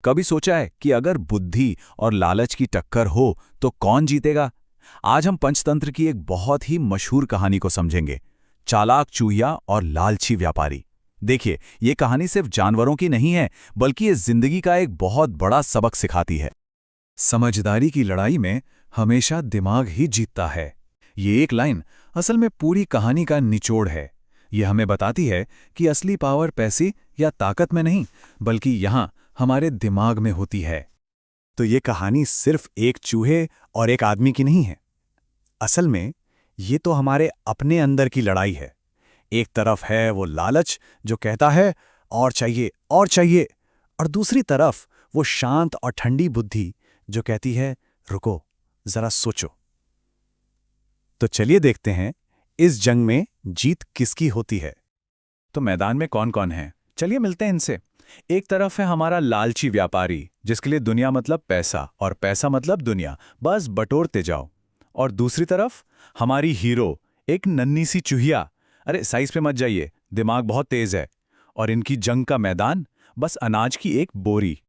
कभी सोचा है कि अगर बुद्धि और लालच की टक्कर हो तो कौन जीतेगा? आज हम पंचतंत्र की एक बहुत ही मशहूर कहानी को समझेंगे, चालाक चूहिया और लालची व्यापारी। देखिए, ये कहानी सिर्फ जानवरों की नहीं है, बल्कि ये जिंदगी का एक बहुत बड़ा सबक सिखाती है। समझदारी की लड़ाई में हमेशा दिमाग ही जीतता है। ये एक लाइन असल में पूरी कहानी का निचोड़ है। ये हमें बताती है कि असली पावर पैसे या ताकत में नहीं, बल्कि यहाँ हमारे दिमाग में होती है। तो ये कहानी सिर्फ एक चूहे और एक आदमी की नहीं है। असल में ये तो हमारे अपने अंदर की लड़ाई है। एक तरफ है वो लालच जो कहता है और चाहिए और चाहिए, और दूसरी तरफ वो शांत और ठंडी बुद्धि जो कहती है रुको, जरा सोचो। तो चलिए देखते हैं इस जंग में जीत किसकी होती है। तो मैदान में कौन कौन है, चलिए मिलते हैं इनसे। एक तरफ है हमारा लालची व्यापारी, जिसके लिए दुनिया मतलब पैसा और पैसा मतलब दुनिया, बस बटोरते जाओ। और दूसरी तरफ हमारी हीरो, एक नन्ही सी चूहिया। अरे साइज पे मत जाइए, दिमाग बहुत तेज है। और इनकी जंग का मैदान बस अनाज की एक बोरी।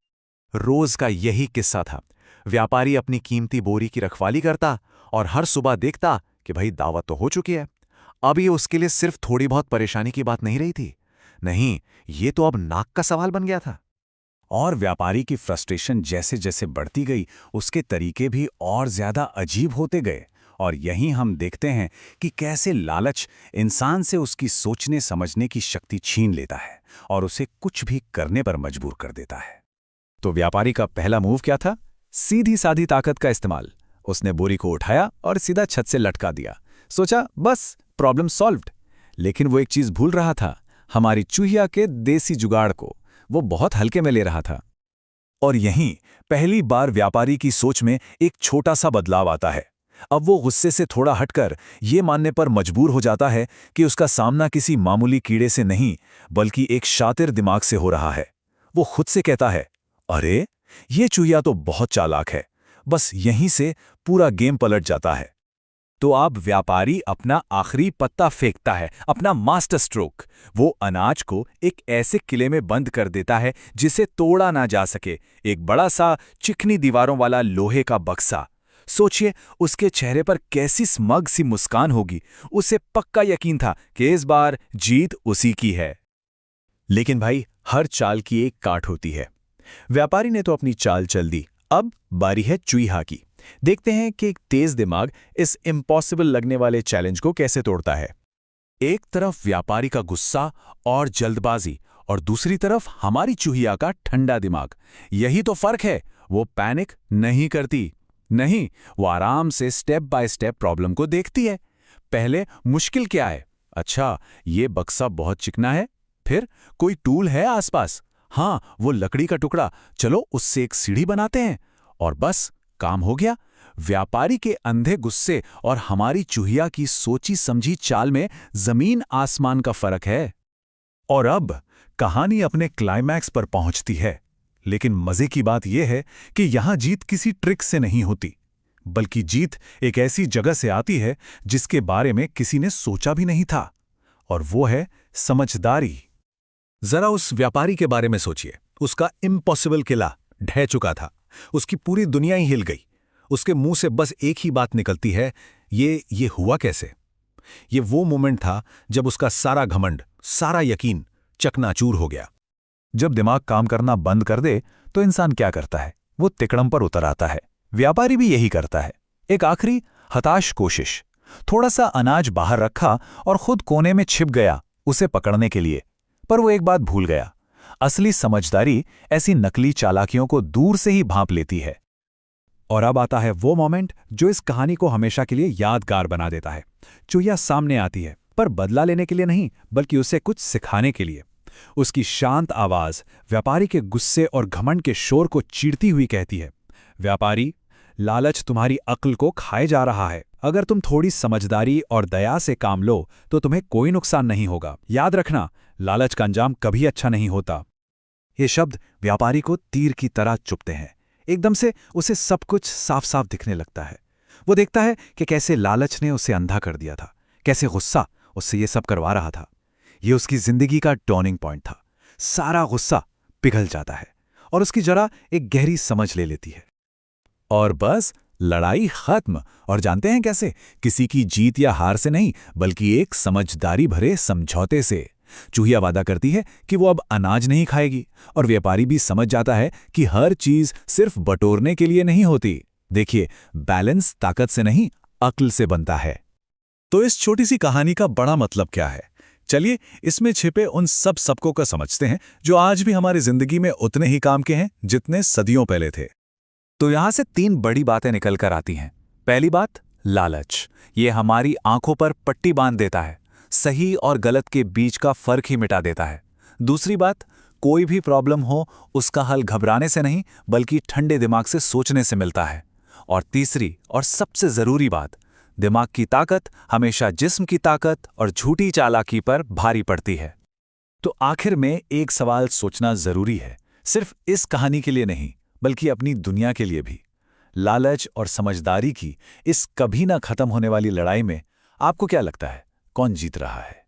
रोज का यही किस्सा था। व्यापारी अपनी कीमती बोरी की रखवाली करता और हर सुबह देखता कि भाई दावत तो हो चुकी है। अब ये उसके लिए सिर्फ थोड़ी बहुत परेशानी की बात नहीं रही थी। नहीं, ये तो अब नाक का सवाल बन गया था। और व्यापारी की फ्रस्ट्रेशन जैसे जैसे बढ़ती गई, उसके तरीके भी और ज्यादा अजीब होते गए। और यहीं हम देखते हैं कि कैसे लालच इंसान से उसकी सोचने समझने की शक्ति छीन लेता है और उसे कुछ भी करने पर मजबूर कर देता है। तो व्यापारी का पहला मूव क्या था? सीधी सादी ताकत का इस्तेमाल। उसने बोरी को उठाया और सीधा छत से लटका दिया। सोचा बस प्रॉब्लम सॉल्व्ड। लेकिन वो एक चीज भूल रहा था, हमारी चूहिया के देसी जुगाड़ को। वो बहुत हल्के में ले रहा था। और यहीं पहली बार व्यापारी की सोच में एक छोटा सा बदलाव आता है। अब वो गुस्से से थोड़ा हटकर ये मानने पर मजबूर हो जाता है कि उसका सामना किसी मामूली कीड़े से नहीं, बल्कि एक शातिर दिमाग से हो रहा है। वो खुद से कहता है, अरे ये चूहिया तो बहुत चालाक है। बस यहीं से पूरा गेम पलट जाता है। तो अब व्यापारी अपना आखिरी पत्ता फेंकता है, अपना मास्टर स्ट्रोक। वो अनाज को एक ऐसे किले में बंद कर देता है जिसे तोड़ा ना जा सके, एक बड़ा सा चिकनी दीवारों वाला लोहे का बक्सा। सोचिए उसके चेहरे पर कैसी स्मग सी मुस्कान होगी। उसे पक्का यकीन था कि इस बार जीत उसी की है। लेकिन भाई, हर चाल की एक काट होती है। व्यापारी ने तो अपनी चाल चल दी, अब बारी है चूहिया की। देखते हैं कि एक तेज दिमाग इस इम्पॉसिबल लगने वाले चैलेंज को कैसे तोड़ता है। एक तरफ व्यापारी का गुस्सा और जल्दबाजी, और दूसरी तरफ हमारी चूहिया का ठंडा दिमाग। यही तो फर्क है, वो पैनिक नहीं करती। नहीं, वो आराम से स्टेप बाय स्टेप प्रॉब्लम को देखती है। पहले मुश्किल क्या है? अच्छा, ये बक्सा बहुत चिकना है। फिर कोई टूल है आसपास? हाँ, वो लकड़ी का टुकड़ा, चलो उससे एक सीढ़ी बनाते हैं। और बस काम हो गया। व्यापारी के अंधे गुस्से और हमारी चूहिया की सोची समझी चाल में जमीन आसमान का फर्क है। और अब कहानी अपने क्लाइमैक्स पर पहुंचती है। लेकिन मजे की बात यह है कि यहां जीत किसी ट्रिक से नहीं होती, बल्कि जीत एक ऐसी जगह से आती है जिसके बारे में किसी ने सोचा भी नहीं था। और वो है समझदारी। जरा उस व्यापारी के बारे में सोचिए। उसका इम्पॉसिबल किला ढह चुका था। उसकी पूरी दुनिया ही हिल गई। उसके मुंह से बस एक ही बात निकलती है, ये हुआ कैसे? ये वो मोमेंट था जब उसका सारा घमंड, सारा यकीन चकनाचूर हो गया। जब दिमाग काम करना बंद कर दे तो इंसान क्या करता है? वो तिकड़म पर उतर आता है। व्यापारी भी यही करता है। एक आखिरी हताश कोशिश, थोड़ा सा अनाज बाहर रखा और खुद कोने में छिप गया उसे पकड़ने के लिए। पर वो एक बात भूल गया, असली समझदारी ऐसी नकली चालाकियों को दूर से ही भांप लेती है। और अब आता है वो मोमेंट जो इस कहानी को हमेशा के लिए यादगार बना देता है। चूहिया सामने आती है, पर बदला लेने के लिए नहीं, बल्कि उसे कुछ सिखाने के लिए। उसकी शांत आवाज व्यापारी के गुस्से और घमंड के शोर को चीरती हुई कहती है, व्यापारी, लालच तुम्हारी अक्ल को खाए जा रहा है। अगर तुम थोड़ी समझदारी और दया से काम लो तो तुम्हें कोई नुकसान नहीं होगा। याद रखना, लालच का अंजाम कभी अच्छा नहीं होता। ये शब्द व्यापारी को तीर की तरह चुभते हैं। एकदम से उसे सब कुछ साफ साफ दिखने लगता है। वो देखता है कि कैसे लालच ने उसे अंधा कर दिया था, कैसे गुस्सा उससे ये सब करवा रहा था। ये उसकी जिंदगी का टर्निंग पॉइंट था। सारा गुस्सा पिघल जाता है और उसकी जरा एक गहरी समझ ले लेती है। और बस लड़ाई खत्म। और जानते हैं कैसे? किसी की जीत या हार से नहीं, बल्कि एक समझदारी भरे समझौते से। चूहिया वादा करती है कि वो अब अनाज नहीं खाएगी, और व्यापारी भी समझ जाता है कि हर चीज सिर्फ बटोरने के लिए नहीं होती। देखिए, बैलेंस ताकत से नहीं, अक्ल से बनता है। तो इस छोटी सी कहानी का बड़ा मतलब क्या है? चलिए इसमें छिपे उन सब सबकों का समझते हैं जो आज भी हमारी जिंदगी में उतने ही काम के हैं जितने सदियों पहले थे। तो यहां से 3 बड़ी बातें निकल कर आती हैं। पहली बात, लालच। ये हमारी आंखों पर पट्टी बांध देता है, सही और गलत के बीच का फर्क ही मिटा देता है। दूसरी बात, कोई भी प्रॉब्लम हो उसका हल घबराने से नहीं, बल्कि ठंडे दिमाग से सोचने से मिलता है। और तीसरी और सबसे जरूरी बात, दिमाग की ताकत हमेशा जिस्म की ताकत और झूठी चालाकी पर भारी पड़ती है। तो आखिर में एक सवाल सोचना जरूरी है, सिर्फ इस कहानी के लिए नहीं, बल्कि अपनी दुनिया के लिए भी। लालच और समझदारी की इस कभी ना खत्म होने वाली लड़ाई में आपको क्या लगता है, कौन जीत रहा है?